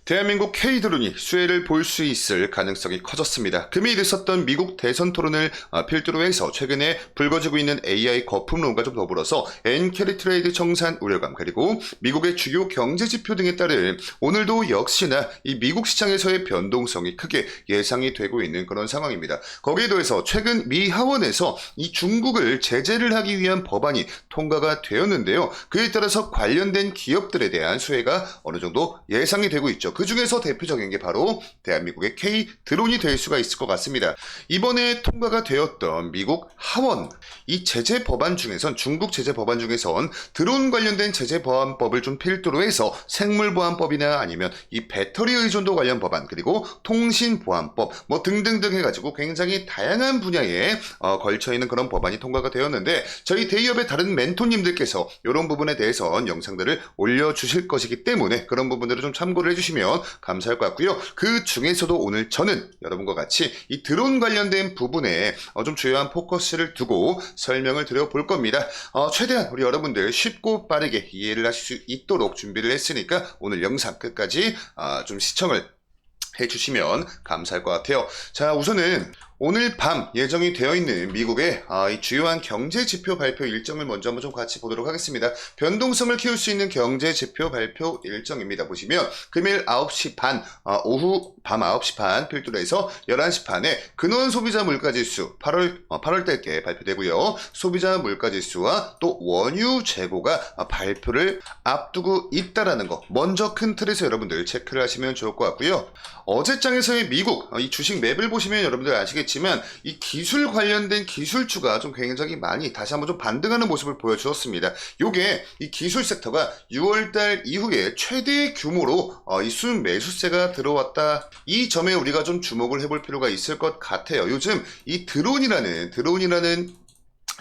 대한민국 K드론이 수혜를 볼 수 있을 가능성이 커졌습니다. 금일 있었던 미국 대선 토론을 필두로 해서 최근에 불거지고 있는 AI 거품론과 좀 더불어서 엔캐리 트레이드 정산 우려감, 그리고 미국의 주요 경제지표 등에 따른 오늘도 역시나 이 미국 시장에서의 변동성이 크게 예상이 되고 있는 그런 상황입니다. 거기에 더해서 최근 미 하원에서 이 중국을 제재를 하기 위한 법안이 통과가 되었는데요. 그에 따라서 관련된 기업들에 대한 수혜가 어느 정도 예상이 되고 있죠. 그 중에서 대표적인 게 바로 대한민국의 K드론이 될 수가 있을 것 같습니다. 이번에 통과가 되었던 미국 하원, 이 제재 법안 중에선, 중국 제재 법안 중에선 드론 관련된 제재 보안법을 좀 필두로 해서 생물보안법이나 아니면 이 배터리 의존도 관련 법안, 그리고 통신보안법 뭐 등등등 해가지고 굉장히 다양한 분야에 걸쳐있는 그런 법안이 통과가 되었는데, 저희 대기업의 다른 멘토님들께서 이런 부분에 대해서 영상들을 올려주실 것이기 때문에 그런 부분들을 좀 참고를 해주시면 감사할 것 같고요. 그 중에서도 오늘 저는 여러분과 같이 이 드론 관련된 부분에 좀 주요한 포커스를 두고 설명을 드려볼 겁니다. 최대한 우리 여러분들 쉽고 빠르게 이해를 하실 수 있도록 준비를 했으니까 오늘 영상 끝까지 좀 시청을 해주시면 감사할 것 같아요. 자, 우선은 오늘 밤 예정이 되어 있는 미국의 이 주요한 경제지표 발표 일정을 먼저 한번 좀 같이 보도록 하겠습니다. 변동성을 키울 수 있는 경제지표 발표 일정입니다. 보시면 금일 9시 반, 오후 밤 9시 반 필두로 해서 11시 반에 근원 소비자 물가지수 8월 달께 발표되고요. 소비자 물가지수와 또 원유 재고가 발표를 앞두고 있다라는 거 먼저 큰 틀에서 여러분들 체크를 하시면 좋을 것 같고요. 어제장에서의 미국 이 주식 맵을 보시면 여러분들 아시겠지만 이 기술 관련된 기술주가 좀 굉장히 많이 다시 한번 좀 반등하는 모습을 보여주었습니다. 요게 이 기술 섹터가 6월달 이후에 최대 규모로 이 순매수세가 들어왔다. 이 점에 우리가 좀 주목을 해볼 필요가 있을 것 같아요. 요즘 이 드론이라는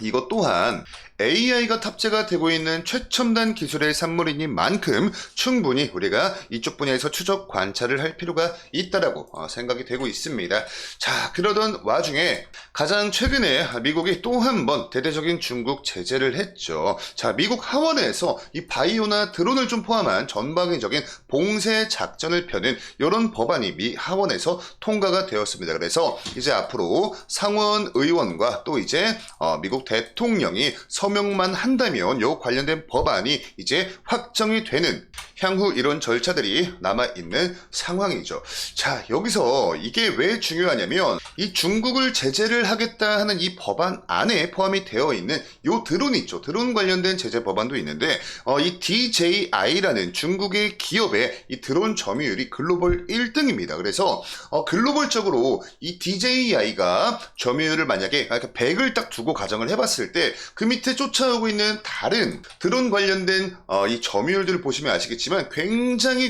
이것 또한 AI가 탑재가 되고 있는 최첨단 기술의 산물인 만큼 충분히 우리가 이쪽 분야에서 추적 관찰을 할 필요가 있다라고 생각이 되고 있습니다. 자, 그러던 와중에 가장 최근에 미국이 또 한 번 대대적인 중국 제재를 했죠. 자, 미국 하원에서 이 바이오나 드론을 좀 포함한 전방위적인 봉쇄 작전을 펴는 이런 법안이 미 하원에서 통과가 되었습니다. 그래서 이제 앞으로 상원 의원과 또 이제 미국 대통령이 서명만 한다면 요 관련된 법안이 이제 확정이 되는 향후 이런 절차들이 남아있는 상황이죠. 자, 여기서 이게 왜 중요하냐면 이 중국을 제재를 하겠다 하는 이 법안 안에 포함이 되어 있는 요 드론 있죠. 드론 관련된 제재 법안도 있는데 이 DJI라는 중국의 기업의 이 드론 점유율이 글로벌 1등입니다. 그래서 글로벌적으로 이 DJI가 점유율을 만약에 100을 딱 두고 가정을 해봤을 때 그 밑에 쫓아오고 있는 다른 드론 관련된 이 점유율들을 보시면 아시겠지만 굉장히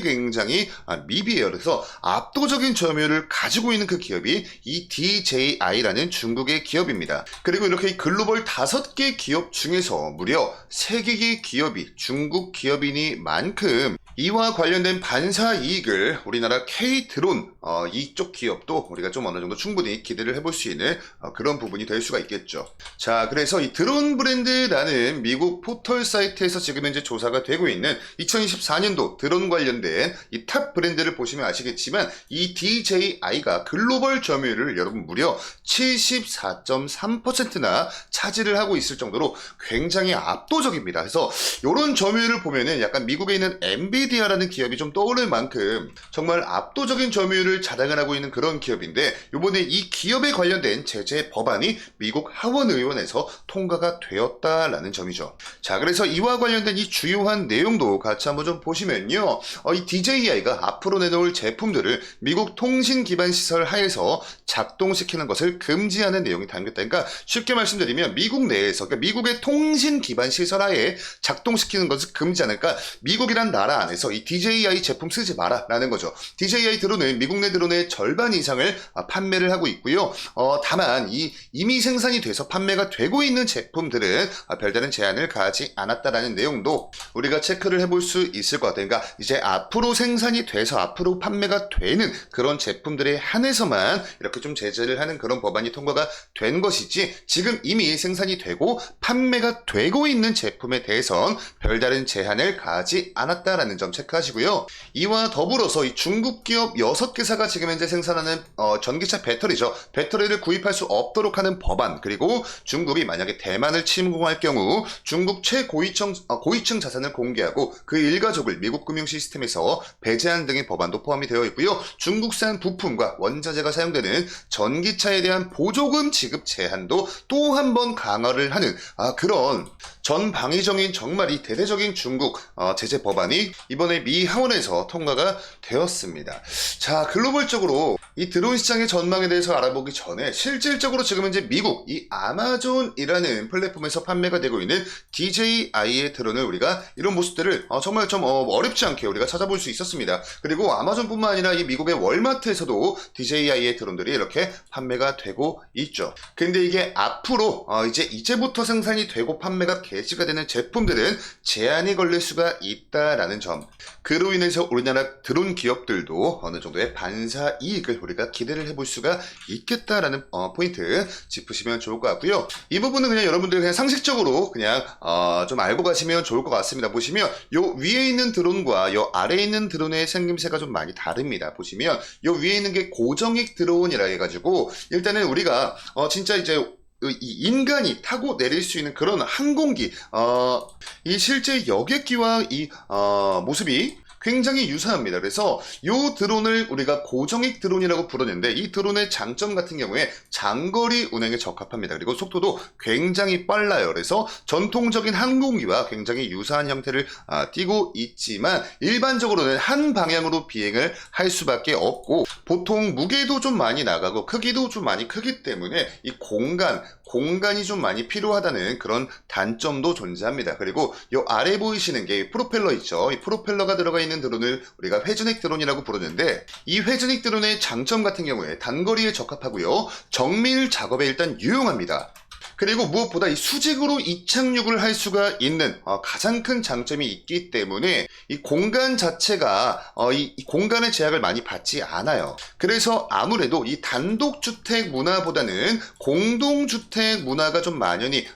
미비해요. 그래서 압도적인 점유율을 가지고 있는 그 기업이 이 DJI라는 중국의 기업입니다. 그리고 이렇게 글로벌 5개 기업 중에서 무려 3개의 기업이 중국 기업이니만큼 이와 관련된 반사 이익을 우리나라 K드론 이쪽 기업도 우리가 좀 어느 정도 충분히 기대를 해볼 수 있는 그런 부분이 될 수가 있겠죠. 자, 그래서 이 드론 브랜드라는 미국 포털 사이트에서 지금 현재 조사가 되고 있는 2024년도 드론 관련된 이 탑 브랜드를 보시면 아시겠지만 이 DJI가 글로벌 점유율을 여러분 무려 74.3%나 차지를 하고 있을 정도로 굉장히 압도적입니다. 그래서 이런 점유율을 보면은 약간 미국에 있는 엔비디아라는 기업이 좀 떠오를 만큼 정말 압도적인 점유율을 자랑을 하고 있는 그런 기업인데, 이번에 이 기업에 관련된 제재 법안이 미국 하원 의원에서 통과가 되었다라는 점이죠. 자, 그래서 이와 관련된 이 주요한 내용도 같이 한번 좀 보시면요. 이 DJI가 앞으로 내놓을 제품들을 미국 통신 기반 시설 하에서 작동시키는 것을 금지하는 내용이 담겼다. 그러니까 쉽게 말씀드리면 미국 내에서, 그러니까 미국의 통신 기반 시설 하에 작동시키는 것을 금지하니까 미국이란 나라 안에서 이 DJI 제품 쓰지 마라 라는 거죠. DJI 드론은 미국 내 드론의 절반 이상을 판매를 하고 있고요. 다만 이미 생산이 돼서 판매가 되고 있는 제품들은 별다른 제한을 가하지 않았다라는 내용도 우리가 체크를 해볼 수 있을 것 같아요. 그러니까 이제 앞으로 생산이 돼서 앞으로 판매가 되는 그런 제품들에 한해서만 이렇게 좀 제재를 하는 그런 법안이 통과가 된 것이지, 지금 이미 생산이 되고 판매가 되고 있는 제품에 대해선 별다른 제한을 가하지 않았다라는 점 체크하시고요. 이와 더불어서 이 중국 기업 6개사가 지금 현재 생산하는 전기차 배터리죠. 배터리를 구입할 수 없도록 하는 법안, 그리고 중국이 만약에 대만을 침공할 경우 중국 고위층 자산을 공개하고 그 일가족을 미국 금융 시스템에서 배제하는 등의 법안도 포함이 되어 있고요. 중국산 부품과 원자재가 사용되는 전기차에 대한 보조금 지급 제한도 또 한 번 강화를 하는 그런 전방위적인 정말 이 대대적인 중국 제재 법안이 이번에 미 하원에서 통과가 되었습니다. 자, 글로벌적으로 이 드론 시장의 전망에 대해서 알아보기 전에 실질적으로 지금 현재 미국 이 아마존이라는 플랫폼에서 판매가 되고 있는 DJI의 드론을 우리가 이런 모습들을 정말 좀 어렵지 않게 우리가 찾아볼 수 있었습니다. 그리고 아마존뿐만 아니라 이 미국의 월마트에서도 DJI의 드론들이 이렇게 판매가 되고 있죠. 근데 이게 앞으로 이제부터 생산이 되고 판매가 개시가 되는 제품들은 제한이 걸릴 수가 있다라는 점. 그로 인해서 우리나라 드론 기업들도 어느 정도의 반사 이익을 우리가 기대를 해볼 수가 있겠다라는 포인트 짚으시면 좋을 것 같고요. 이 부분은 그냥 여러분들 그냥 상식적으로 그냥 좀 알고 가시면 좋을 것 같습니다. 보시면 요 위에 있는 드론과 요 아래에 있는 드론의 생김새가 좀 많이 다릅니다. 보시면 요 위에 있는 게 고정익 드론이라 해가지고 일단은 우리가 진짜 이제 이 인간이 타고 내릴 수 있는 그런 항공기, 이 실제 여객기와 이 모습이 굉장히 유사합니다. 그래서 이 드론을 우리가 고정익 드론이라고 부르는데 이 드론의 장점 같은 경우에 장거리 운행에 적합합니다. 그리고 속도도 굉장히 빨라요. 그래서 전통적인 항공기와 굉장히 유사한 형태를 띠고 있지만 일반적으로는 한 방향으로 비행을 할 수밖에 없고 보통 무게도 좀 많이 나가고 크기도 좀 많이 크기 때문에 이 공간이 좀 많이 필요하다는 그런 단점도 존재합니다. 그리고 이 아래 보이시는 게 프로펠러 있죠. 이 프로펠러가 들어가 있는 드론을 우리가 회전익 드론이라고 부르는데 이 회전익 드론의 장점 같은 경우에 단거리에 적합하고요. 정밀 작업에 일단 유용합니다. 그리고 무엇보다 이 수직으로 이착륙을 할 수가 있는 가장 큰 장점이 있기 때문에 이 공간 자체가 이 공간의 제약을 많이 받지 않아요. 그래서 아무래도 이 단독주택 문화보다는 공동주택 문화가 좀 만연히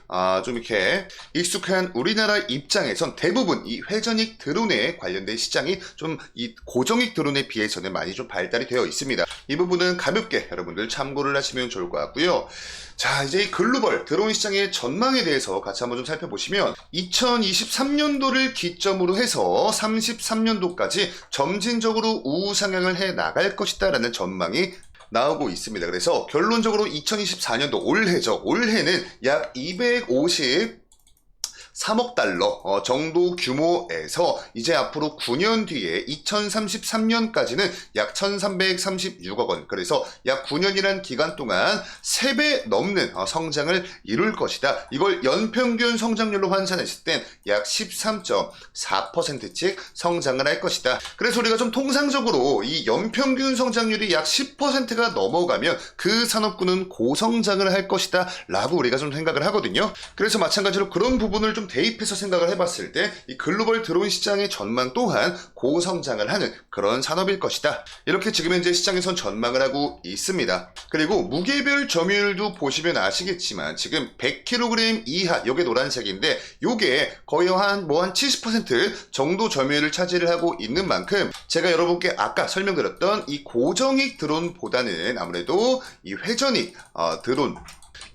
좀 이렇게 익숙한 우리나라 입장에선 대부분 이 회전익 드론에 관련된 시장이 좀 이 고정익 드론에 비해서는 많이 좀 발달이 되어 있습니다. 이 부분은 가볍게 여러분들 참고를 하시면 좋을 것 같고요. 자, 이제 이 글로벌 드론 시장의 전망에 대해서 같이 한번 좀 살펴보시면 2023년도를 기점으로 해서 33년도까지 점진적으로 우상향을 해 나갈 것이다 라는 전망이 나오고 있습니다. 그래서 결론적으로 2024년도 올해죠. 올해는 약 253억 달러 정도 규모에서 이제 앞으로 9년 뒤에 2033년까지는 약 1336억 원, 그래서 약 9년이란 기간 동안 3배 넘는 성장을 이룰 것이다. 이걸 연평균 성장률로 환산했을 땐 약 13.4%씩 성장을 할 것이다. 그래서 우리가 좀 통상적으로 이 연평균 성장률이 약 10%가 넘어가면 그 산업군은 고성장을 할 것이다 라고 우리가 좀 생각을 하거든요. 그래서 마찬가지로 그런 부분을 좀 대입해서 생각을 해봤을 때 이 글로벌 드론 시장의 전망 또한 고성장을 하는 그런 산업일 것이다. 이렇게 지금 현재 시장에선 전망을 하고 있습니다. 그리고 무게별 점유율도 보시면 아시겠지만 지금 100kg 이하, 요게 노란색인데 요게 거의 한 70% 정도 점유율을 차지를 하고 있는 만큼 제가 여러분께 아까 설명드렸던 이 고정익 드론보다는 아무래도 이 회전익 드론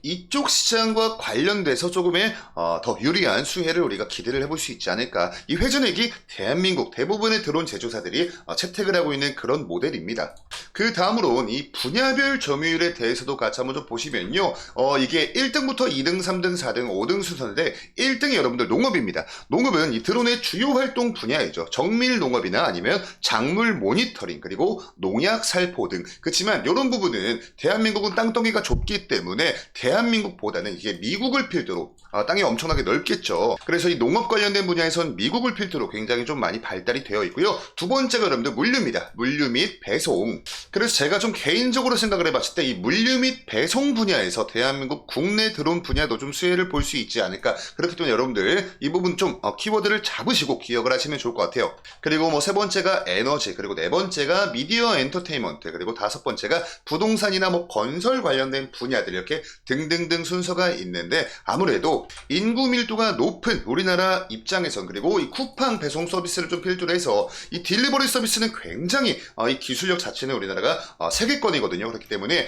이쪽 시장과 관련돼서 조금의 더 유리한 수혜를 우리가 기대를 해볼 수 있지 않을까. 이 회전액이 대한민국 대부분의 드론 제조사들이 채택을 하고 있는 그런 모델입니다. 그 다음으로는 이 분야별 점유율에 대해서도 같이 한번 좀 보시면요. 이게 1등부터 2등, 3등, 4등, 5등 순서인데 1등이 여러분들 농업입니다. 농업은 이 드론의 주요 활동 분야이죠. 정밀 농업이나 아니면 작물 모니터링, 그리고 농약 살포 등. 그렇지만 이런 부분은 대한민국은 땅덩이가 좁기 때문에 대한민국보다는 이게 미국을 필두로 땅이 엄청나게 넓겠죠. 그래서 이 농업 관련된 분야에선 미국을 필두로 굉장히 좀 많이 발달이 되어 있고요. 두 번째가 여러분들 물류입니다. 물류 및 배송. 그래서 제가 좀 개인적으로 생각을 해봤을 때 이 물류 및 배송 분야에서 대한민국 국내 드론 분야도 좀 수혜를 볼 수 있지 않을까. 그렇기 때문에 여러분들 이 부분 좀 키워드를 잡으시고 기억을 하시면 좋을 것 같아요. 그리고 뭐 세 번째가 에너지, 그리고 네 번째가 미디어 엔터테인먼트, 그리고 다섯 번째가 부동산이나 뭐 건설 관련된 분야들, 이렇게 등등등 순서가 있는데, 아무래도 인구 밀도가 높은 우리나라 입장에선, 그리고 이 쿠팡 배송 서비스를 좀 필두로 해서 이 딜리버리 서비스는 굉장히 이 기술력 자체는 우리나라가 세계권이거든요. 그렇기 때문에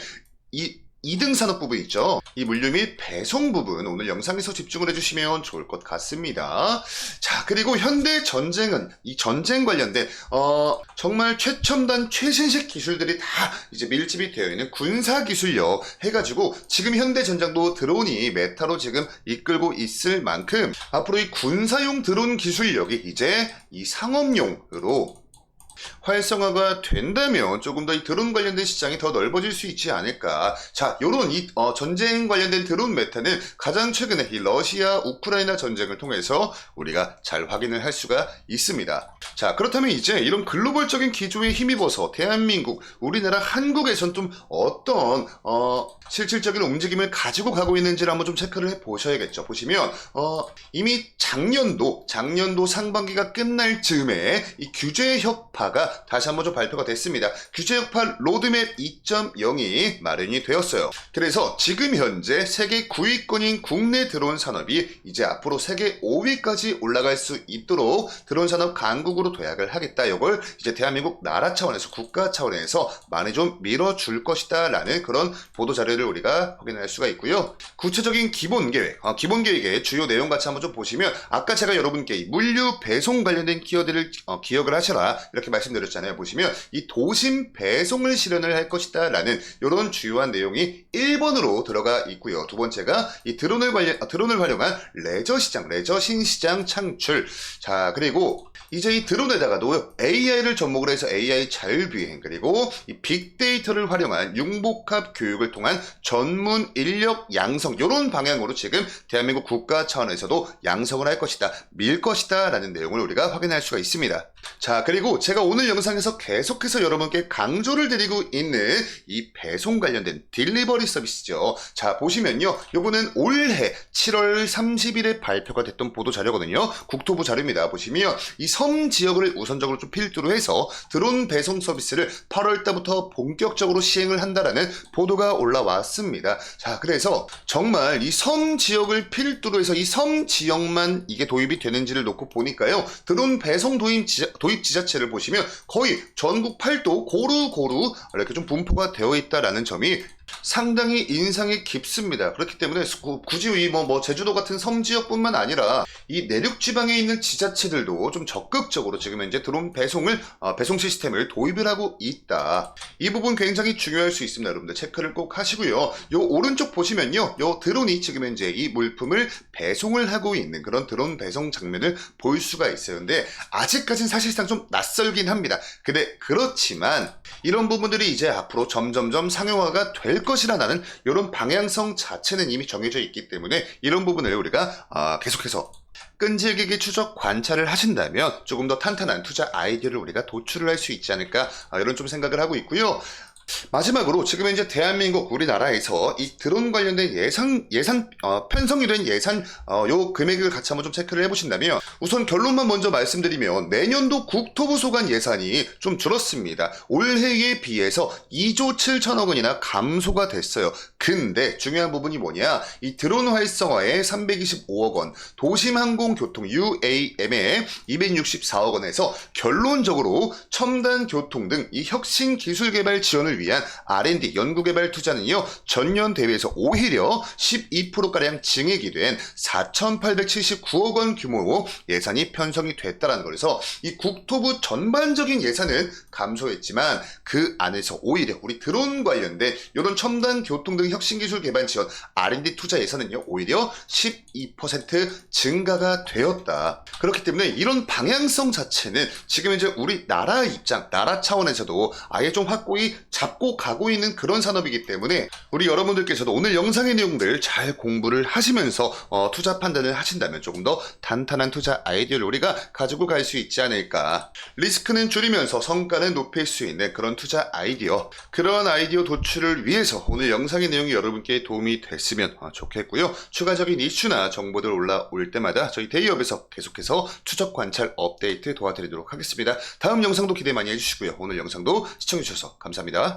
이 2등 산업 부분 있죠. 이 물류 및 배송 부분 오늘 영상에서 집중을 해주시면 좋을 것 같습니다. 자, 그리고 현대 전쟁은 이 전쟁 관련된 정말 최첨단 최신식 기술들이 다 이제 밀집이 되어 있는 군사 기술력 해가지고 지금 현대 전장도 드론이 메타로 지금 이끌고 있을 만큼 앞으로 이 군사용 드론 기술력이 이제 이 상업용으로 활성화가 된다면 조금 더 이 드론 관련된 시장이 더 넓어질 수 있지 않을까. 자, 요런 이 전쟁 관련된 드론 메타는 가장 최근에 이 러시아 우크라이나 전쟁을 통해서 우리가 잘 확인을 할 수가 있습니다. 자, 그렇다면 이제 이런 글로벌적인 기조에 힘입어서 대한민국, 우리나라 한국에선 좀 어떤 실질적인 움직임을 가지고 가고 있는지를 한번 좀 체크를 해 보셔야겠죠. 보시면 이미 작년도 상반기가 끝날 즈음에 이 규제 혁파가 다시 한번 좀 발표가 됐습니다. 규제 혁파 로드맵 2.0이 마련이 되었어요. 그래서 지금 현재 세계 9위권인 국내 드론 산업이 이제 앞으로 세계 5위까지 올라갈 수 있도록 드론 산업 강국으로 도약을 하겠다. 이걸 이제 대한민국 나라 차원에서, 국가 차원에서 많이 좀 밀어줄 것이다 라는 그런 보도 자료를 우리가 확인할 수가 있고요. 구체적인 기본 계획의 주요 내용 같이 한번 좀 보시면, 아까 제가 여러분께 이 물류 배송 관련된 키워드를 기억을 하셔라 이렇게 말씀드렸잖아요. 보시면 이 도심 배송을 실현을 할 것이다 라는 이런 주요한 내용이 1번으로 들어가 있고요. 두 번째가 이 드론을 활용한 레저 신시장 창출. 자, 그리고 이제 이 드론에다가도 AI를 접목을 해서 AI 자율비행, 그리고 이 빅데이터를 활용한 융복합 교육을 통한 전문 인력 양성, 이런 방향으로 지금 대한민국 국가 차원에서도 양성을 할 것이다, 밀 것이다 라는 내용을 우리가 확인할 수가 있습니다. 자, 그리고 제가 오늘 영상에서 계속해서 여러분께 강조를 드리고 있는 이 배송 관련된 딜리버리 서비스죠. 자, 보시면요, 요거는 올해 7월 30일에 발표가 됐던 보도 자료거든요. 국토부 자료입니다. 보시면 이 섬 지역을 우선적으로 좀 필두로 해서 드론 배송 서비스를 8월 달부터 본격적으로 시행을 한다라는 보도가 올라왔습니다. 자, 그래서 정말 이 섬 지역을 필두로 해서 이 섬 지역만 이게 도입이 되는지를 놓고 보니까요, 드론 배송 도입 지자체를 보시면 거의 전국 8도 고루고루 이렇게 좀 분포가 되어 있다라는 점이 상당히 인상이 깊습니다. 그렇기 때문에 굳이 이 제주도 같은 섬 지역뿐만 아니라 이 내륙 지방에 있는 지자체들도 좀 적극적으로 지금 현재 드론 배송 시스템을 도입을 하고 있다. 이 부분 굉장히 중요할 수 있습니다. 여러분들 체크를 꼭 하시고요. 요 오른쪽 보시면요, 요 드론이 지금 현재 이 물품을 배송을 하고 있는 그런 드론 배송 장면을 볼 수가 있어요. 근데 아직까지는 사실상 좀 낯설긴 합니다. 근데 그렇지만 이런 부분들이 이제 앞으로 점점점 상용화가 될 것이라는 이런 방향성 자체는 이미 정해져 있기 때문에 이런 부분을 우리가 계속해서 끈질기게 추적 관찰을 하신다면 조금 더 탄탄한 투자 아이디어를 우리가 도출을 할 수 있지 않을까, 이런 좀 생각을 하고 있고요. 마지막으로 지금 현재 대한민국 우리나라에서 이 드론 관련된 편성이 된 예산 요 금액을 같이 한번 좀 체크를 해보신다면, 우선 결론만 먼저 말씀드리면 내년도 국토부 소관 예산이 좀 줄었습니다. 올해에 비해서 2조 7천억 원이나 감소가 됐어요. 근데 중요한 부분이 뭐냐, 이 드론 활성화에 325억 원, 도심항공교통 UAM에 264억 원에서 결론적으로 첨단 교통 등 이 혁신 기술 개발 지원을 위한 R&D 연구개발 투자는요, 전년 대비해서 오히려 12%가량 증액이 된 4,879억 원 규모 예산이 편성이 됐다는 거라서 이 국토부 전반적인 예산은 감소했지만 그 안에서 오히려 우리 드론 관련된 이런 첨단 교통 등 혁신기술 개발 지원 R&D 투자 예산은요, 오히려 12% 증가가 되었다. 그렇기 때문에 이런 방향성 자체는 지금 이제 우리 나라 입장, 나라 차원에서도 아예 좀 확고히 잡고 가고 있는 그런 산업이기 때문에 우리 여러분들께서도 오늘 영상의 내용들 잘 공부를 하시면서 투자 판단을 하신다면 조금 더 탄탄한 투자 아이디어를 우리가 가지고 갈 수 있지 않을까. 리스크는 줄이면서 성과는 높일 수 있는 그런 투자 아이디어, 그런 아이디어 도출을 위해서 오늘 영상의 내용이 여러분께 도움이 됐으면 좋겠고요. 추가적인 이슈나 정보들 올라올 때마다 저희 데이업에서 계속해서 추적 관찰 업데이트 도와드리도록 하겠습니다. 다음 영상도 기대 많이 해주시고요. 오늘 영상도 시청해주셔서 감사합니다.